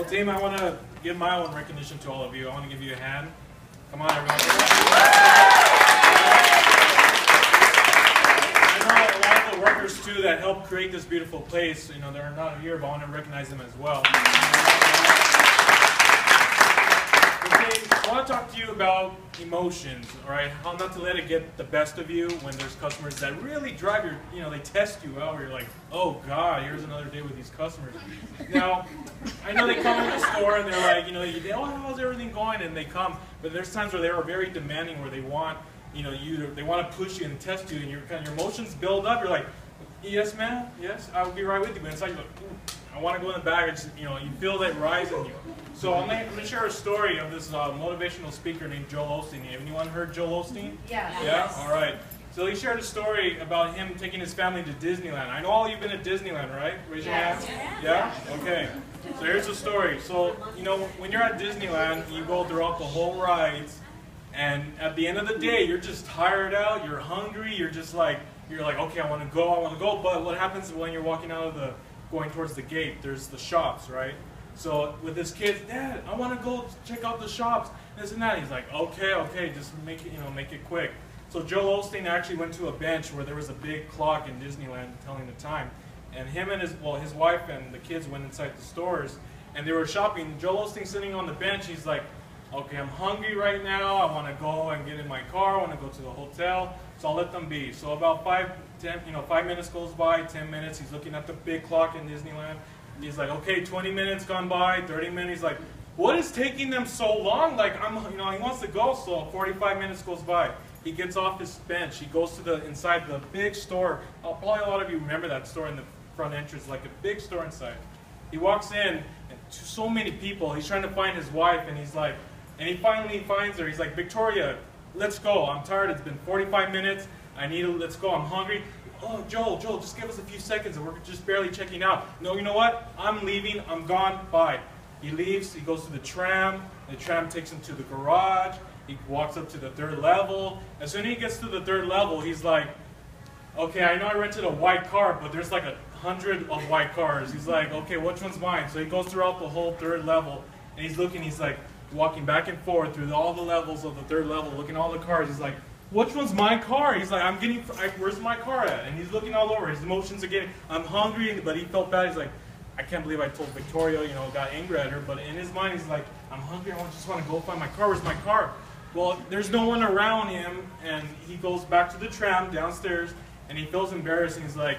Well, team, I want to give my own recognition to all of you. I want to give you a hand. Come on, everyone. I know a lot of the workers, too, that helped create this beautiful place, you know, they're not here, but I want to recognize them as well. I want to talk to you about emotions, all right? How not to let it get the best of you when there's customers that really drive your, you know, they test you out where you're like, oh God, here's another day with these customers. Now, I know they come in the store and they're like, you know, oh, how's everything going? And they come, but there's times where they are very demanding, where they want, you know, they want to push you and test you, and your emotions build up. You're like, yes, ma'am, yes, I will be right with you. But inside you're like, ooh, I want to go in the bag. It's, you know, you feel that rise in you. So I'm going to share a story of this motivational speaker named Joel Osteen. Have anyone heard Joel Osteen? Yeah. Yeah? All right. So he shared a story about him taking his family to Disneyland. I know all of you've been to Disneyland, right? Raise your hands. Yeah? Okay. So here's the story. So, you know, when you're at Disneyland, you go throughout the whole rides, and at the end of the day, you're just tired out, you're hungry, you're like, okay, I want to go. But what happens when you're walking out of going towards the gate? There's the shops, right? So with his kids, Dad, I want to go check out the shops, this and that. He's like, okay, just make it, make it quick. So Joel Osteen actually went to a bench where there was a big clock in Disneyland telling the time, and him and his wife and the kids went inside the stores, and they were shopping. Joel Osteen sitting on the bench. He's like, okay, I'm hungry right now. I want to go and get in my car. I want to go to the hotel. So I'll let them be. So about 5 minutes goes by, 10 minutes. He's looking at the big clock in Disneyland. He's like, okay, 20 minutes gone by, 30 minutes. He's like, what is taking them so long? Like, he wants to go. So 45 minutes goes by. He gets off his bench. He goes to inside the big store. Probably a lot of you remember that store in the front entrance, like a big store inside. He walks in, and so many people. He's trying to find his wife, and he's like, and he finally finds her. He's like, Victoria, let's go. I'm tired. It's been 45 minutes. Let's go. I'm hungry. Oh, Joel, just give us a few seconds, and we're just barely checking out. No, you know what? I'm leaving. I'm gone. Bye. He leaves. He goes to the tram. The tram takes him to the garage. He walks up to the 3rd level. As soon as he gets to the 3rd level, he's like, okay, I know I rented a white car, but there's like 100 of white cars. He's like, okay, which one's mine? So he goes throughout the whole 3rd level, and he's looking. He's like walking back and forth through all the levels of the 3rd level, looking at all the cars. He's like, which one's my car? He's like, where's my car at? And he's looking all over. His emotions are I'm hungry, but he felt bad. He's like, I can't believe I told Victoria, got angry at her. But in his mind, he's like, I'm hungry. I just want to go find my car. Where's my car? Well, there's no one around him, and he goes back to the tram downstairs, and he feels embarrassed. And he's like,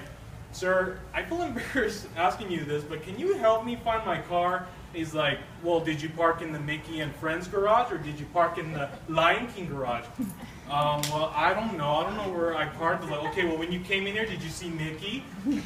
sir, I feel embarrassed asking you this, but can you help me find my car? He's like, well, did you park in the Mickey and Friends garage, or did you park in the Lion King garage? Well, I don't know. I don't know where I parked. I was like, okay, well, when you came in here, did you see Mickey? No.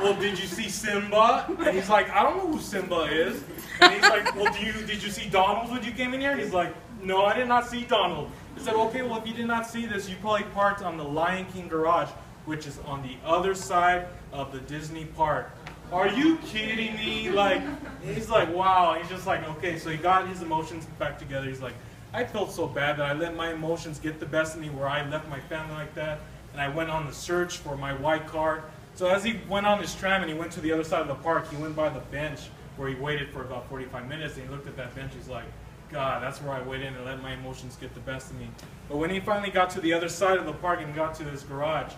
Well, did you see Simba? And he's like, I don't know who Simba is. And he's like, well, did you see Donald when you came in here? He's like, no, I did not see Donald. He said, okay, well, if you did not see this, you probably parked on the Lion King garage, which is on the other side of the Disney park. Are you kidding me? Like, he's like, wow. He's just like, okay. So he got his emotions back together. He's like, I felt so bad that I let my emotions get the best of me, where I left my family like that, and I went on the search for my white car. So as he went on his tram and he went to the other side of the park, he went by the bench where he waited for about 45 minutes, and he looked at that bench. He's like, God, that's where I waited and let my emotions get the best of me. But when he finally got to the other side of the park and got to his garage,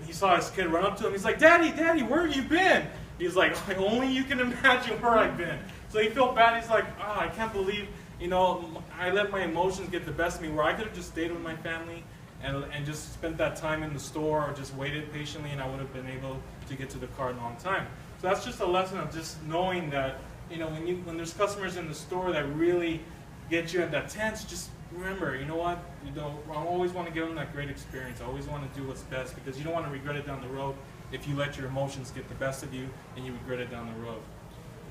he saw his kid run up to him. He's like, Daddy, where have you been? He's like, only you can imagine where I've been. So he felt bad. He's like, I can't believe, I let my emotions get the best of me, where I could have just stayed with my family and just spent that time in the store, or just waited patiently, and I would have been able to get to the car in a long time. So that's just a lesson of just knowing that, when there's customers in the store that really get you in that tense, just remember, you know what? I always want to give them that great experience. I always want to do what's best, because you don't want to regret it down the road if you let your emotions get the best of you and you regret it down the road.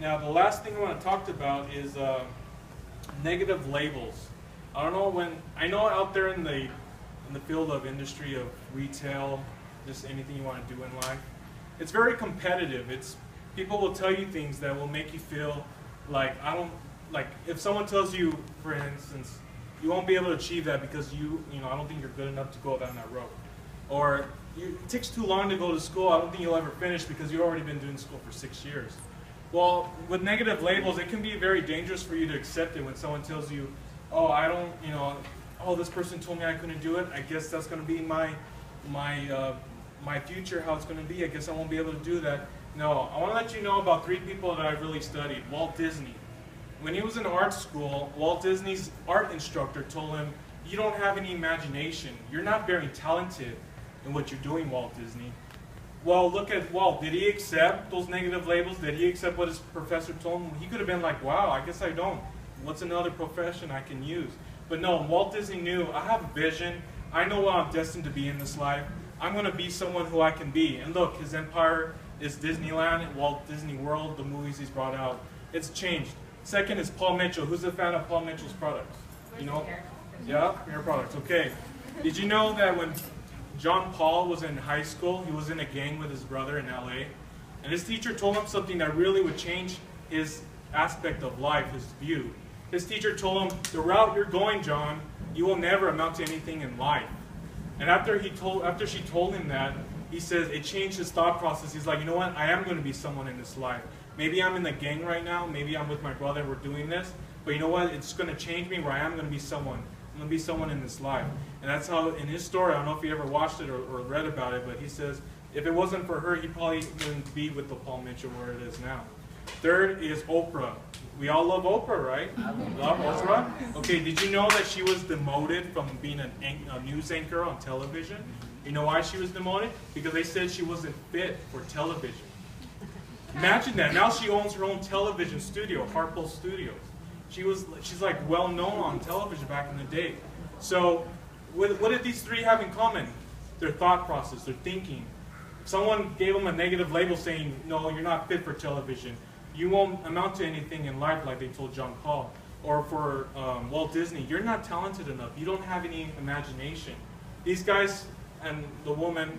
Now, the last thing I want to talk about is negative labels. I know out there in the field of industry of retail, just anything you want to do in life, it's very competitive. People will tell you things that will make you feel like, if someone tells you, for instance, you won't be able to achieve that because I don't think you're good enough to go down that road. Or it takes too long to go to school. I don't think you'll ever finish because you've already been doing school for 6 years. Well, with negative labels, it can be very dangerous for you to accept it when someone tells you, oh, I don't, oh, this person told me I couldn't do it. I guess that's going to be my future, how it's going to be. I guess I won't be able to do that. No, I want to let you know about 3 people that I've really studied. Walt Disney. When he was in art school, Walt Disney's art instructor told him, you don't have any imagination. You're not very talented in what you're doing, Walt Disney. Well, look at Walt. Did he accept those negative labels? Did he accept what his professor told him? He could have been like, wow, I guess I don't. What's another profession I can use? But no, Walt Disney knew, I have a vision. I know what I'm destined to be in this life. I'm going to be someone who I can be. And look, his empire is Disneyland, Walt Disney World, the movies he's brought out. It's changed. Second is Paul Mitchell. Who's a fan of Paul Mitchell's products? You know? Yeah, hair products. Okay. Did you know that when John Paul was in high school, he was in a gang with his brother in LA, and his teacher told him something that really would change his aspect of life, his view. His teacher told him, the route you're going, John, you will never amount to anything in life. And after she told him that, he says it changed his thought process. He's like, you know what, I am going to be someone in this life. Maybe I'm in the gang right now, maybe I'm with my brother, we're doing this, but you know what, it's going to change me where I am going to be someone. I'm going to be someone in this life. And that's how, in his story, I don't know if you ever watched it or read about it, but he says, if it wasn't for her, he probably wouldn't be with the Paul Mitchell where it is now. Third is Oprah. We all love Oprah, right? Love Oprah? Okay, did you know that she was demoted from being a news anchor on television? You know why she was demoted? Because they said she wasn't fit for television. Imagine that. Now she owns her own television studio, Harpo Studios. She's like well known on television back in the day. So what did these 3 have in common? Their thought process, their thinking. If someone gave them a negative label saying, no, you're not fit for television, you won't amount to anything in life, like they told John Paul. Or for Walt Disney, you're not talented enough, you don't have any imagination. These guys and the woman,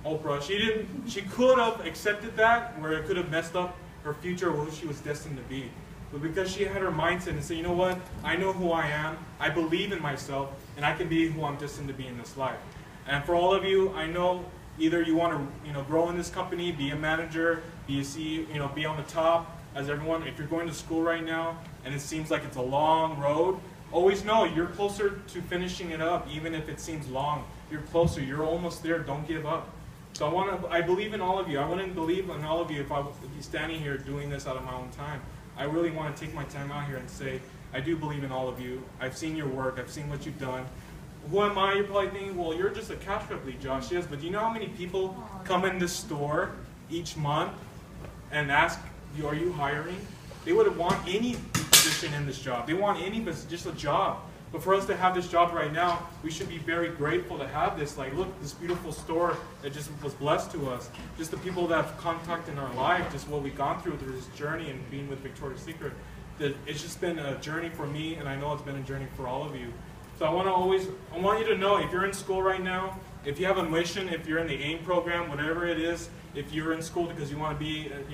Oprah, she could have accepted that, where it could have messed up her future or who she was destined to be. But because she had her mindset and said, you know what, I know who I am, I believe in myself, and I can be who I'm destined to be in this life. And for all of you, I know either you want to grow in this company, be a manager, be a CEO, be on the top, as everyone. If you're going to school right now and it seems like it's a long road, always know you're closer to finishing it up, even if it seems long. You're closer, you're almost there, don't give up. So I believe in all of you. I wouldn't believe in all of you if I would be standing here doing this out of my own time. I really want to take my time out here and say, I do believe in all of you. I've seen your work. I've seen what you've done. Who am I? You're probably thinking, well, you're just a cash rep lead, Josh. Yes, but do you know how many people come in this store each month and ask, are you hiring? They would want any position in this job. They want any, but just a job. But for us to have this job right now, we should be very grateful to have this. Like, look, this beautiful store that just was blessed to us. Just the people that have contact in our life, just what we've gone through this journey and being with Victoria's Secret. It's just been a journey for me, and I know it's been a journey for all of you. So I want you to know, if you're in school right now, if you have a mission, if you're in the AIM program, whatever it is, if you're in school because you want to be, a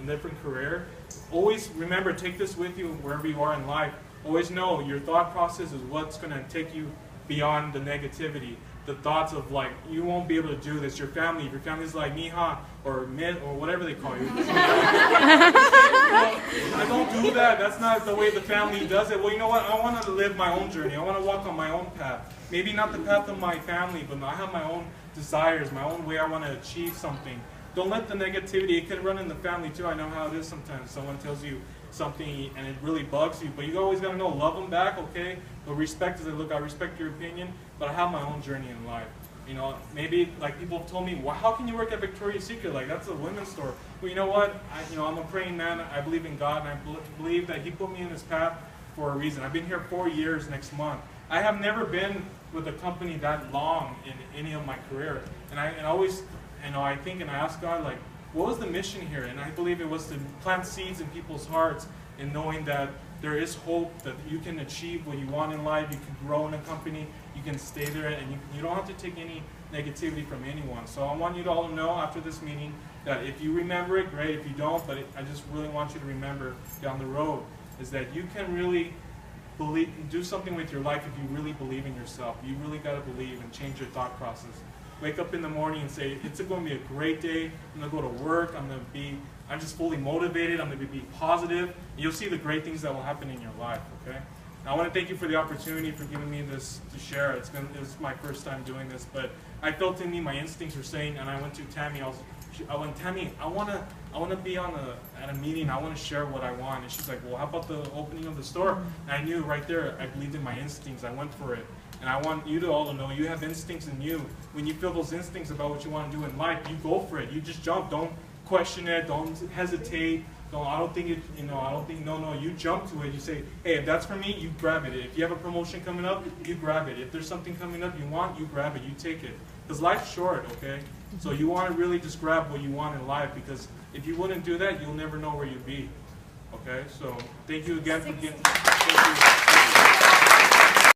different career, always remember, take this with you wherever you are in life. Always know your thought process is what's going to take you beyond the negativity. The thoughts of like, you won't be able to do this. Your family, if your family's like, mija, or min, or whatever they call you. Well, I don't do that. That's not the way the family does it. Well, you know what? I want to live my own journey. I want to walk on my own path. Maybe not the path of my family, but I have my own desires, my own way I want to achieve something. Don't let the negativity, it can run in the family too. I know how it is sometimes. Someone tells you something and it really bugs you, but you always got to know, love them back, okay? But respect is, look, I respect your opinion, but I have my own journey in life. Maybe like people have told me, well, how can you work at Victoria's Secret? Like, that's a women's store. Well, you know what? I'm a praying man. I believe in God, and I believe that He put me in this path for a reason. I've been here 4 years next month. I have never been with a company that long in any of my career, and I always, I think and I ask God, like, what was the mission here? And I believe it was to plant seeds in people's hearts and knowing that there is hope, that you can achieve what you want in life, you can grow in a company, you can stay there, and you don't have to take any negativity from anyone. So I want you to all know after this meeting that if you remember it, great. If you don't, but I just really want you to remember down the road is that you can really do something with your life if you really believe in yourself. You really got to believe and change your thought process. Wake up in the morning and say, it's going to be a great day. I'm going to go to work. I'm going to be I'm just fully motivated. I'm going to be positive. And you'll see the great things that will happen in your life, okay? Now, I want to thank you for the opportunity for giving me this to share. It was my first time doing this, but I felt in me, my instincts were saying, and I went to Tammy, I went, Tammy, I want to be at a meeting. I want to share what I want. And she's like, well, how about the opening of the store? And I knew right there, I believed in my instincts. I went for it. And I want you to all to know, you have instincts in you. When you feel those instincts about what you want to do in life, you go for it. You just jump. Don't question it. Don't hesitate. I don't think, no, you jump to it. You say, hey, if that's for me, you grab it. If you have a promotion coming up, you grab it. If there's something coming up you want, you grab it. You take it. Because life's short, okay? So you want to really just grab what you want in life, because if you wouldn't do that, you'll never know where you'd be. Okay? So thank you again for getting...